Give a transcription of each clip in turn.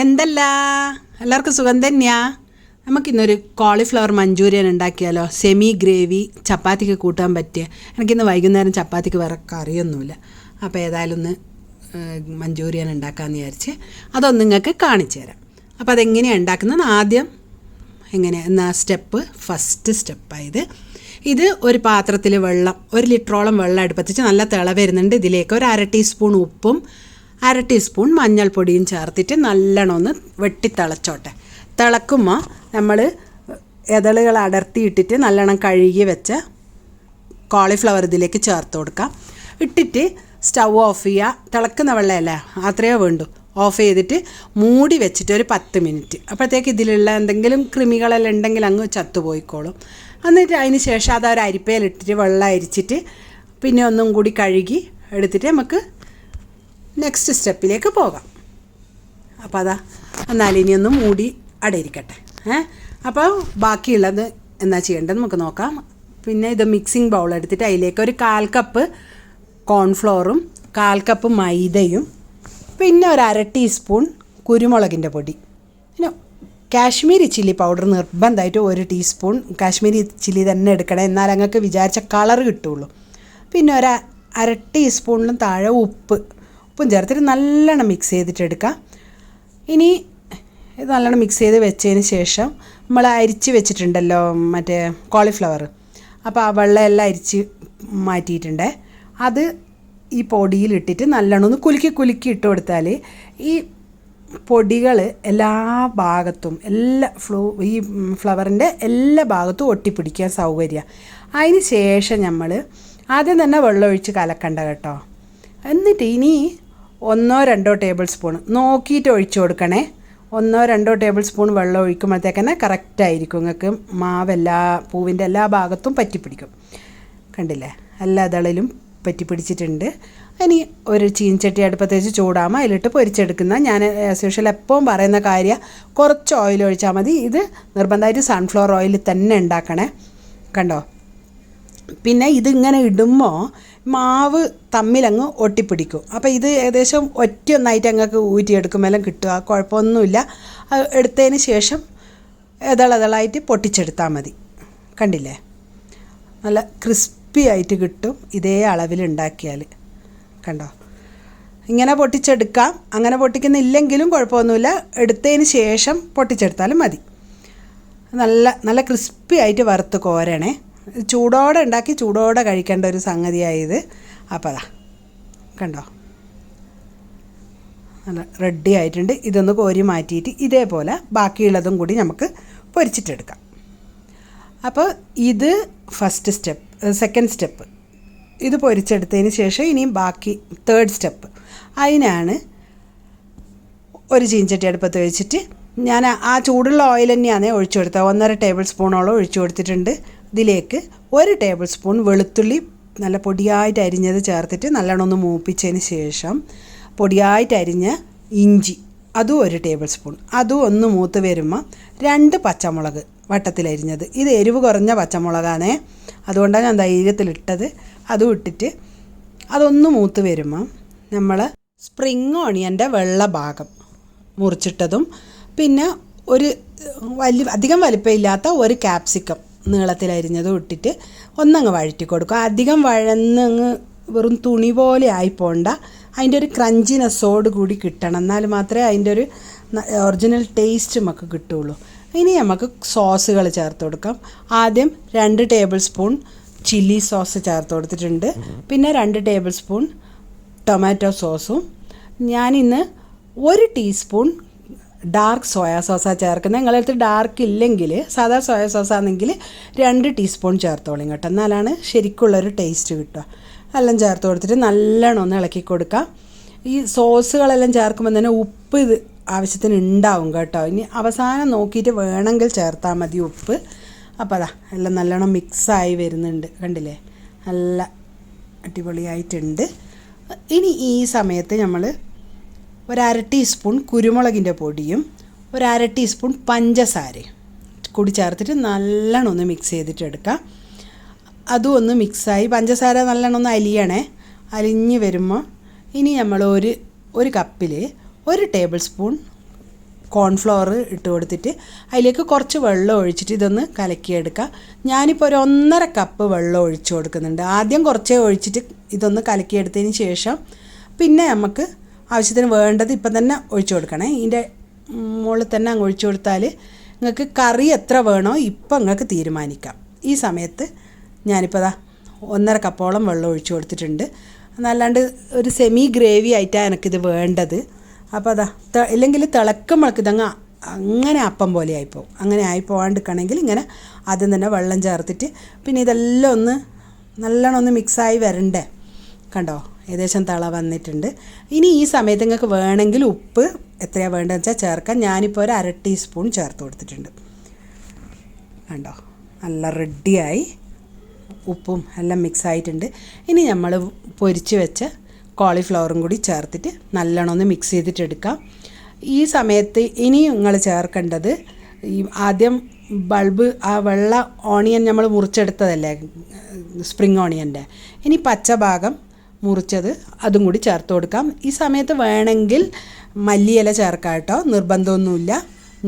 എന്തല്ല എല്ലാവർക്കും സുഖം തന്നെയാ. നമുക്കിന്നൊരു കോളിഫ്ലവർ മഞ്ചൂരിയൻ ഉണ്ടാക്കിയാലോ? സെമി ഗ്രേവി, ചപ്പാത്തിക്ക് കൂട്ടാൻ പറ്റിയ. എനിക്കിന്ന് വൈകുന്നേരം ചപ്പാത്തിക്ക് വേറെ കറിയൊന്നുമില്ല. അപ്പോൾ ഏതായാലും ഒന്ന് മഞ്ചൂരിയൻ ഉണ്ടാക്കാമെന്ന് വിചാരിച്ച് അതൊന്ന് നിങ്ങൾക്ക് കാണിച്ചു തരാം. അപ്പോൾ അതെങ്ങനെയാണ് ഉണ്ടാക്കുന്നത് ആദ്യം എന്ന ഫസ്റ്റ് സ്റ്റെപ്പായത്. ഇത് ഒരു പാത്രത്തിൽ വെള്ളം, 1 ലിറ്ററോളം വെള്ളം അടുപ്പത്തിച്ച് നല്ല തിള വരുന്നുണ്ട്. ഇതിലേക്ക് ഒരു 1/2 ടീസ്പൂൺ ഉപ്പും 1/2 ടീസ്പൂൺ മഞ്ഞൾപ്പൊടിയും ചേർത്തിട്ട് നല്ലോണം ഒന്ന് വെട്ടിത്തിളച്ചോട്ടെ. തിളക്കുമ്പോൾ നമ്മൾ ഇതളുകൾ അടർത്തിയിട്ടിട്ട് നല്ലോണം കഴുകി വെച്ച കോളിഫ്ലവർ ഇതിലേക്ക് ചേർത്ത് കൊടുക്കാം. ഇട്ടിട്ട് സ്റ്റൗ ഓഫ് ചെയ്യുക. തിളക്കുന്ന വെള്ളമല്ലേ, അത്രയേ വേണ്ടൂ. ഓഫ് ചെയ്തിട്ട് മൂടി വെച്ചിട്ട് ഒരു 10 മിനിറ്റ്. അപ്പോഴത്തേക്ക് ഇതിലുള്ള എന്തെങ്കിലും കൃമികളെല്ലാം ഉണ്ടെങ്കിൽ അങ്ങ് ചത്തുപോയിക്കോളും. എന്നിട്ട് അതിന് ശേഷം അത് ഒരു അരിപ്പയിലിട്ടിട്ട് വെള്ളം അരിച്ചിട്ട് പിന്നെ ഒന്നും കൂടി കഴുകി എടുത്തിട്ട് നമുക്ക് നെക്സ്റ്റ് സ്റ്റെപ്പിലേക്ക് പോകാം. അപ്പോൾ അതാ എന്നാലിനി ഒന്ന് മൂടി അടയിരിക്കട്ടെ. അപ്പോൾ ബാക്കിയുള്ളത് എന്താ ചെയ്യേണ്ടത് നമുക്ക് നോക്കാം. പിന്നെ ഇത് മിക്സിംഗ് ബൗൾ എടുത്തിട്ട് അതിലേക്ക് ഒരു 1/4 കപ്പ് കോൺഫ്ലോറും 1/4 കപ്പ് മൈദയും പിന്നെ ഒരു 1/2 ടീസ്പൂൺ കുരുമുളകിൻ്റെ പൊടി, പിന്നെ കാശ്മീരി ചില്ലി പൗഡർ നിർബന്ധമായിട്ട് 1 ടീസ്പൂൺ കാശ്മീരി ചില്ലി തന്നെ എടുക്കണം, എന്നാൽ നിങ്ങൾക്ക് വിചാരിച്ച കളർ കിട്ടുള്ളൂ. പിന്നെ ഒരു 1/2 ടീസ്പൂണിലും താഴെ ഉപ്പും ചേർത്തിട്ട് നല്ലോണം മിക്സ് ചെയ്തിട്ടെടുക്കാം. ഇനി ഇത് നല്ലോണം മിക്സ് ചെയ്ത് വെച്ചതിന് ശേഷം നമ്മൾ അരിച്ച് വെച്ചിട്ടുണ്ടല്ലോ മറ്റേ കോളിഫ്ലവർ, അപ്പോൾ ആ വെള്ളമെല്ലാം അരിച്ച് മാറ്റിയിട്ടുണ്ട്. അത് ഈ പൊടിയിലിട്ടിട്ട് നല്ലോണം ഒന്ന് കുലുക്കി ഇട്ട് കൊടുത്താൽ ഈ പൊടികൾ എല്ലാ ഭാഗത്തും ഈ ഫ്ലവറിൻ്റെ എല്ലാ ഭാഗത്തും ഒട്ടിപ്പിടിക്കാൻ സൗകര്യമാണ്. അതിന് ശേഷം നമ്മൾ ആദ്യം തന്നെ വെള്ളം ഒഴിച്ച് കലക്കണ്ട കേട്ടോ. എന്നിട്ട് ഇനി 1-2 ടേബിൾ സ്പൂൺ നോക്കിയിട്ട് ഒഴിച്ചു കൊടുക്കണേ. 1-2 ടേബിൾ സ്പൂൺ വെള്ളം ഒഴിക്കുമ്പോഴത്തേക്കന്നെ കറക്റ്റായിരിക്കും. നിങ്ങൾക്ക് പൂവിൻ്റെ എല്ലാ ഭാഗത്തും പറ്റിപ്പിടിക്കും. കണ്ടില്ലേ, എല്ലാ ഇതളിലും പറ്റിപ്പിടിച്ചിട്ടുണ്ട്. ഇനി ഒരു ചീൻചട്ടി അടുപ്പത്ത് വെച്ച് ചൂടാകുമ്പോൾ അതിലിട്ട് പൊരിച്ചെടുക്കുന്ന, ഞാൻ ആസ് യൂഷ്വൽ എപ്പോഴും പറയുന്ന കാര്യം, കുറച്ച് ഓയിൽ ഒഴിച്ചാൽ മതി. ഇത് നിർബന്ധമായിട്ട് സൺഫ്ലവർ ഓയിൽ തന്നെ ഉണ്ടാക്കണേ. കണ്ടോ, പിന്നെ ഇതിങ്ങനെ ഇടുമ്പോൾ മാവ് തമ്മിലങ്ങ് ഒട്ടിപ്പിടിക്കും. അപ്പോൾ ഇത് ഏകദേശം ഒറ്റയൊന്നായിട്ട് അങ്ങക്ക് ഊറ്റിയെടുക്കുമ്പോഴെല്ലാം കിട്ടുക, കുഴപ്പമൊന്നുമില്ല. എടുത്തതിന് ശേഷം ഇതളായിട്ട് പൊട്ടിച്ചെടുത്താൽ മതി. കണ്ടില്ലേ, നല്ല ക്രിസ്പി ആയിട്ട് കിട്ടും ഇതേ അളവിലുണ്ടാക്കിയാൽ. കണ്ടോ, ഇങ്ങനെ പൊട്ടിച്ചെടുക്കാം. അങ്ങനെ പൊട്ടിക്കുന്നില്ലെങ്കിലും കുഴപ്പമൊന്നുമില്ല, എടുത്തതിന് ശേഷം പൊട്ടിച്ചെടുത്താലും മതി. നല്ല ക്രിസ്പി ആയിട്ട് വറുത്ത് കോരണേ. ചൂടോടെ ഉണ്ടാക്കി ചൂടോടെ കഴിക്കേണ്ട ഒരു സംഗതിയായത്. അപ്പോൾ അതാ കണ്ടോ, നല്ല റെഡി ആയിട്ടുണ്ട്. ഇതൊന്ന് കോരി മാറ്റിയിട്ട് ഇതേപോലെ ബാക്കിയുള്ളതും കൂടി നമുക്ക് പൊരിച്ചിട്ടെടുക്കാം. അപ്പോൾ ഇത് സെക്കൻഡ് സ്റ്റെപ്പ്. ഇത് പൊരിച്ചെടുത്തതിന് ശേഷം ഇനിയും ബാക്കി തേർഡ് സ്റ്റെപ്പ്. അതിനാണ് ഒരു ചീൻചട്ടി അടുപ്പത്ത് വെച്ചിട്ട് ഞാൻ ആ ചൂടുള്ള ഓയിൽ തന്നെയാണ് ഒഴിച്ചു കൊടുത്തത്. 1.5 ടേബിൾ സ്പൂണോളം ഒഴിച്ചു കൊടുത്തിട്ടുണ്ട്. ഇതിലേക്ക് 1 ടേബിൾ സ്പൂൺ വെളുത്തുള്ളി നല്ല പൊടിയായിട്ട് അരിഞ്ഞത് ചേർത്തിട്ട് നല്ലോണം ഒന്ന് മൂപ്പിച്ചതിന് ശേഷം പൊടിയായിട്ട് അരിഞ്ഞ ഇഞ്ചി അതും 1 ടേബിൾ സ്പൂൺ, അതും ഒന്ന് മൂത്ത് വരുമ്പോൾ 2 പച്ചമുളക് വട്ടത്തിലരിഞ്ഞത്. ഇത് എരിവ് കുറഞ്ഞ പച്ചമുളകാണേ, അതുകൊണ്ടാണ് ഞാൻ ധൈര്യത്തിലിട്ടത്. അതും ഇട്ടിട്ട് അതൊന്ന് മൂത്ത് വരുമ്പോൾ നമ്മൾ സ്പ്രിങ് ഓണിയൻ്റെ വെള്ള ഭാഗം മുറിച്ചിട്ടതും പിന്നെ അധികം വലിപ്പമില്ലാത്ത 1 ക്യാപ്സിക്കം നീളത്തിലരിഞ്ഞതും ഇട്ടിട്ട് ഒന്നങ്ങ് വഴറ്റി കൊടുക്കുക. അധികം വഴന്നങ്ങ് വെറും തുണി പോലെ ആയിപ്പോണ്ട, അതിൻ്റെ ഒരു ക്രഞ്ചിനെസ്സോട് കൂടി കിട്ടണം, എന്നാൽ മാത്രമേ അതിൻ്റെ ഒരു ഒറിജിനൽ ടേസ്റ്റ് നമുക്ക് കിട്ടുള്ളൂ. ഇനി നമുക്ക് സോസുകൾ ചേർത്ത് കൊടുക്കാം. ആദ്യം 2 ടേബിൾ സ്പൂൺ ചില്ലി സോസ് ചേർത്ത് കൊടുത്തിട്ടുണ്ട്. പിന്നെ 2 ടേബിൾ സ്പൂൺ ടൊമാറ്റോ സോസും. ഞാനിന്ന് 1 ടീസ്പൂൺ ഡാർക്ക് സോയാ സോസാണ് ചേർക്കുന്നത്. നിങ്ങളുടെ അടുത്ത് ഡാർക്ക് ഇല്ലെങ്കിൽ സാധാ സോയാ സോസാണെങ്കിൽ 2 ടീസ്പൂൺ ചേർത്തോളിയും കേട്ടോ, എന്നാലാണ് ശരിക്കുള്ളൊരു ടേസ്റ്റ് കിട്ടുക. എല്ലാം ചേർത്ത് കൊടുത്തിട്ട് നല്ലോണം ഒന്ന് ഇളക്കി കൊടുക്കാം. ഈ സോസുകളെല്ലാം ചേർക്കുമ്പോൾ തന്നെ ഉപ്പ് ഇത് ആവശ്യത്തിന് ഉണ്ടാവും കേട്ടോ. ഇനി അവസാനം നോക്കിയിട്ട് വേണമെങ്കിൽ ചേർത്താൽ മതി ഉപ്പ്. അപ്പോൾ അതാ എല്ലാം നല്ലോണം മിക്സായി വരുന്നുണ്ട്, കണ്ടില്ലേ, നല്ല അടിപൊളിയായിട്ടുണ്ട്. ഇനി ഈ സമയത്ത് നമ്മൾ 1/2 ടീസ്പൂൺ കുരുമുളകിൻ്റെ പൊടിയും 1/2 ടീസ്പൂൺ പഞ്ചസാരയും കൂടി ചേർത്തിട്ട് നല്ലോണം ഒന്ന് മിക്സ് ചെയ്തിട്ട് എടുക്കാം. അതും ഒന്ന് മിക്സായി പഞ്ചസാര നല്ലോണം ഒന്ന് അലിഞ്ഞ് വരുമ്പോൾ ഇനി നമ്മൾ ഒരു കപ്പിൽ 1 ടേബിൾ സ്പൂൺ കോൺഫ്ലവർ ഇട്ട് കൊടുത്തിട്ട് അതിലേക്ക് കുറച്ച് വെള്ളം ഒഴിച്ചിട്ട് ഇതൊന്ന് കലക്കിയെടുക്കുക. ഞാനിപ്പോൾ ഒരു 1.5 കപ്പ് വെള്ളം ഒഴിച്ച് കൊടുക്കുന്നുണ്ട്. ആദ്യം കുറച്ചേ ഒഴിച്ചിട്ട് ഇതൊന്ന് കലക്കിയെടുത്തതിന് ശേഷം പിന്നെ നമുക്ക് ആവശ്യത്തിന് വേണ്ടത് ഇപ്പം തന്നെ ഒഴിച്ചു കൊടുക്കണേ. ഇതിൻ്റെ മുകളിൽ തന്നെ അങ്ങ് ഒഴിച്ചു കൊടുത്താൽ നിങ്ങൾക്ക് കറി എത്ര വേണോ ഇപ്പം നിങ്ങൾക്ക് തീരുമാനിക്കാം. ഈ സമയത്ത് ഞാനിപ്പോൾ 1.5 കപ്പോളം വെള്ളം ഒഴിച്ചു കൊടുത്തിട്ടുണ്ട്. എന്നല്ലാണ്ട് ഒരു സെമി ഗ്രേവി ആയിട്ടാണ് എനിക്കിത് വേണ്ടത്. അപ്പോൾ ഇല്ലെങ്കിൽ തിളക്കുമ്പോഴേക്ക് ഇതങ്ങ് അങ്ങനെ അപ്പം പോലെ ആയിപ്പോവും. അങ്ങനെ ആയിപ്പോവാണ്ടിരിക്കണമെങ്കിൽ ഇങ്ങനെ ആദ്യം തന്നെ വെള്ളം ചേർത്തിട്ട് പിന്നെ ഇതെല്ലാം ഒന്ന് നല്ലോണം ഒന്ന് മിക്സായി വരണ്ടേ. കണ്ടോ, ഏകദേശം തിള വന്നിട്ടുണ്ട്. ഇനി ഈ സമയത്ത് നിങ്ങൾക്ക് വേണമെങ്കിൽ ഉപ്പ് എത്രയാണ് വേണ്ടതെന്ന് വെച്ചാൽ ചേർക്കാം. ഞാനിപ്പോൾ ഒരു 1/2 ടീസ്പൂൺ ചേർത്ത് കൊടുത്തിട്ടുണ്ട്. കണ്ടോ, നല്ല റെഡിയായി, ഉപ്പും എല്ലാം മിക്സ് ആയിട്ടുണ്ട്. ഇനി നമ്മൾ പൊരിച്ച് വെച്ച കോളിഫ്ലവറും കൂടി ചേർത്തിട്ട് നല്ലോണം ഒന്ന് മിക്സ് ചെയ്തിട്ടെടുക്കാം. ഈ സമയത്ത് ഇനി നിങ്ങൾ ചേർക്കേണ്ടത് ഈ ആദ്യം ആ വെള്ള ഓണിയൻ നമ്മൾ മുറിച്ചെടുത്തതല്ലേ, സ്പ്രിങ് ഓണിയൻ്റെ, ഇനി പച്ച ഭാഗം മുറിച്ചത് അതും കൂടി ചേർത്ത് കൊടുക്കാം. ഈ സമയത്ത് വേണമെങ്കിൽ മല്ലിയില ചേർക്കാം കേട്ടോ, നിർബന്ധമൊന്നുമില്ല.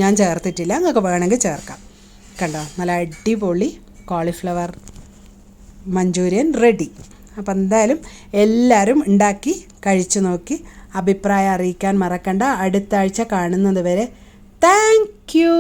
ഞാൻ ചേർത്തിട്ടില്ല, നിങ്ങൾക്ക് വേണമെങ്കിൽ ചേർക്കാം. കണ്ടോ, നല്ല അടിപൊളി കോളിഫ്ലവർ മഞ്ചൂരിയൻ റെഡി. അപ്പോൾ എന്തായാലും എല്ലാവരും ഉണ്ടാക്കി കഴിച്ചു നോക്കി അഭിപ്രായം അറിയിക്കാൻ മറക്കണ്ട. അടുത്ത ആഴ്ച കാണുന്നത് വരെ താങ്ക് യു.